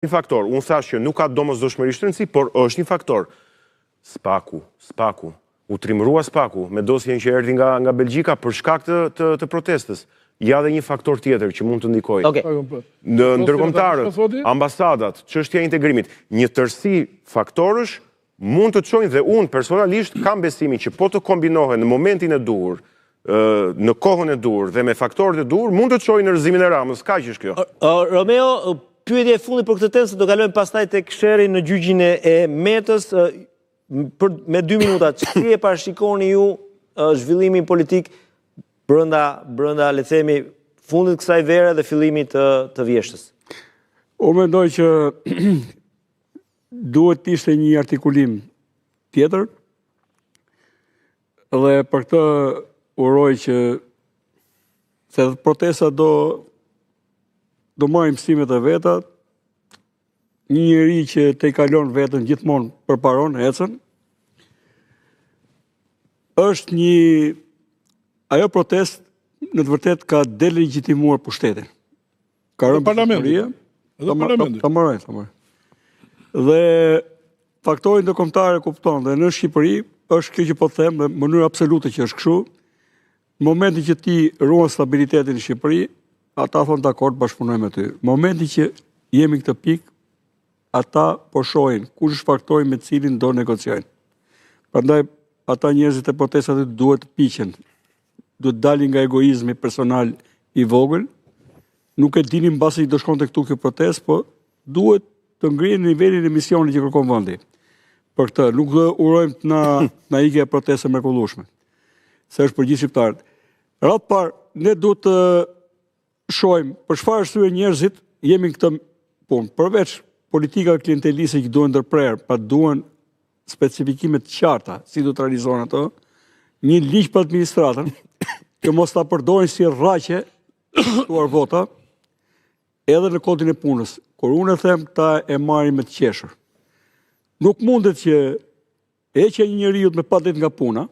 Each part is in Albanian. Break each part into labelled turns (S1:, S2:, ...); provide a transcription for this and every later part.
S1: Një faktor, unë thash që nuk ka domosdoshmëri shtrenësi, por është një faktor. Spaku. U trimërua Spaku me dosjen që erdhi nga Belgjika për shkak të protestës. Ja dhe një faktor tjetër që mund të ndikoj. Në ndërkombëtarët, ambasadat, çështja e integrimit, një tërësi faktorësh mund të çojnë dhe unë personalisht kam besimin që po të kombinohen në momentin e duhur, në kohën e duhur dhe me faktorët e duhur, mund të çojnë në rrëzimin e Ramës. Kaq është kjo.
S2: Romeo, pyetje e fundit për këtë temë, se do kalojmë pastaj tek Sheri në gjyqin e Metës. Me 2 minuta, si e parashikoni ju zhvillimin politik brenda le themi fundit kësaj vere dhe fillimit të vjeshtës?
S3: Unë mendoj që duhet të ishte një artikulim tjetër dhe për këtë uroj që se protesta do marrim mësimet e veta. Një njeri që te kalon vetën gjithmonë përparon, ecën. Është ajo protest në të vërtet ka delegjitimuar pushtetin. Ka rënë
S4: parlamentit.
S3: Ta marrë. Dhe faktori ndërkombëtar e kupton dhe në Shqipëri është kjo që po them në mënyrë absolute që është kështu. Në momentin që ti ruan stabilitetin në Shqipëri, ata thonë dakord, bashkëpunojmë me ty. Në momentin që jemi këtë pikë, ata po shohin kush është faktori me cilin do negociojnë. Prandaj ata njerëzit e protestat duhet të piqen, duhet dalin nga egoizmi personal i vogël. Nuk e dini mbasi do shkonte këtu kjo protestë, po duhet të ngrihen në nivelin e misionit që kërkon vendi. Për këtë nuk do urojmë të na ikë protestë mrekullueshme. Se është për gjithë shqiptarët. Radh parë, ne duhet të shohim për çfarë arsye njerëzit jemi në këtë punë. Përveç politika klienteliste që duhen ndërprerë, pa duhen specifikimet qarta, si do të realizohen ato, një ligj për administratën, që mos ta përdorin si rraqe tuar vota, edhe në kodin e punës. Kur unë e them, ta e marrin me të qeshur. Nuk mundet që heqja një njeriu me pa det nga puna,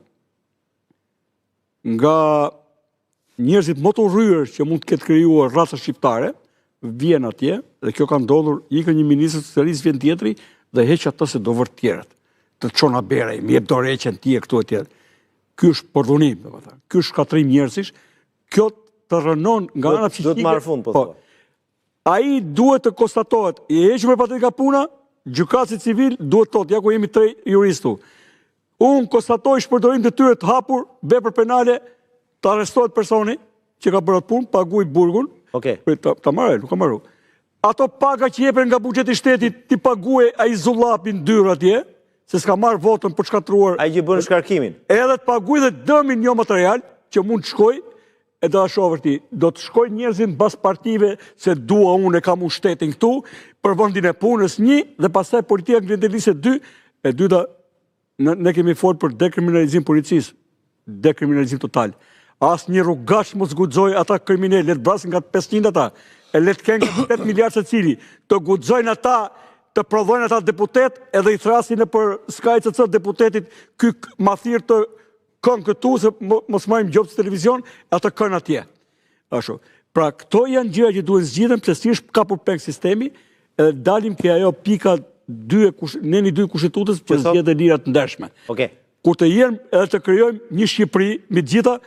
S3: nga njerëzit më të rryer që mund të ketë krijuar raca shqiptare, vjen atje, dhe kjo ka ndodhur, ikën një ministër socialist, vjen tjetri, dhe heq ato se do vërtet tjerët. Të çona berej, më jep dorë heqen ti e këtu e tjetër. Ky është përdhunim, domethënë. Ky është shkatrim njerëzish. Kjo të rënon nga ana psikike.
S2: Do të marr fund, po.
S3: Ai duhet të konstatohet, i hequr me patet nga puna, gjykatësi civil duhet thotë, ja ku jemi 3 juristë. Unë konstatoj shpërdorim detyre të hapur, vepër penale, të arrestohet personi që ka bërë atë punë, paguaj burgun. Ta marrë, nuk ka marru. Ato paga që jepen nga buxheti i shtetit, ti paguaj ai zullapin dyrë atje, se s'ka marrë votën për shkatruar.
S2: Ai që bën shkarkimin.
S3: Edhe të paguaj dhe dëmin jo material që mund të shkoj, e do ta shohësh ti, do të shkojnë njerëzit mbas partive se dua unë e kam unë shtetin këtu për vendin e punës 1 dhe pastaj politika klienteliste 2, e dyta ne kemi folur për dekriminalizim policisë, dekriminalizim total. Asnjë rrugaç mos guxoj ata kriminalë, le të brasin nga 500 ata, e le të kenë 8 miliard secili, të guxojnë ata, të prodhojnë ata deputet, edhe i thrasin për SKCC deputetit ky mathir të kënë këtu, se mos marrim gjobë të televizion, ata kënë atje. Ashtu. Pra, këto janë gjëra që duhen zgjidhen, plotësisht ka përpeng sistemi, edhe dalim ke ajo pika 2 kushtetues që zgjedhë lirat të ndershme. Kur të jenë edhe të krijojmë një Shqipëri me të gjitha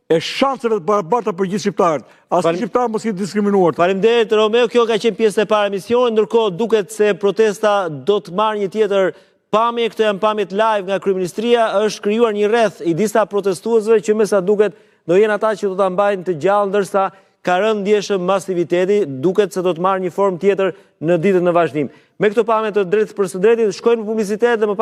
S3: e shanseve të barabarta për gjithë shqiptarët. Asnjë shqiptar mos jetë diskriminuar.
S2: Faleminderit Romeo, kjo ka qenë pjesë e parë e misionit, ndërkohë duket se protesta do të marrë një tjetër pamje. Këto janë pamjet live nga kryeministria, është krijuar një rreth i disa protestuesve që me sa duket do jenë ata që do ta mbajnë të gjallë, ndërsa ka rënë ndjeshëm masiviteti, duket se do të marrë një formë tjetër në ditët në vazhdim. Me këto pamje të drejtë për së drejtit, shkojmë në publicitet dhe më pas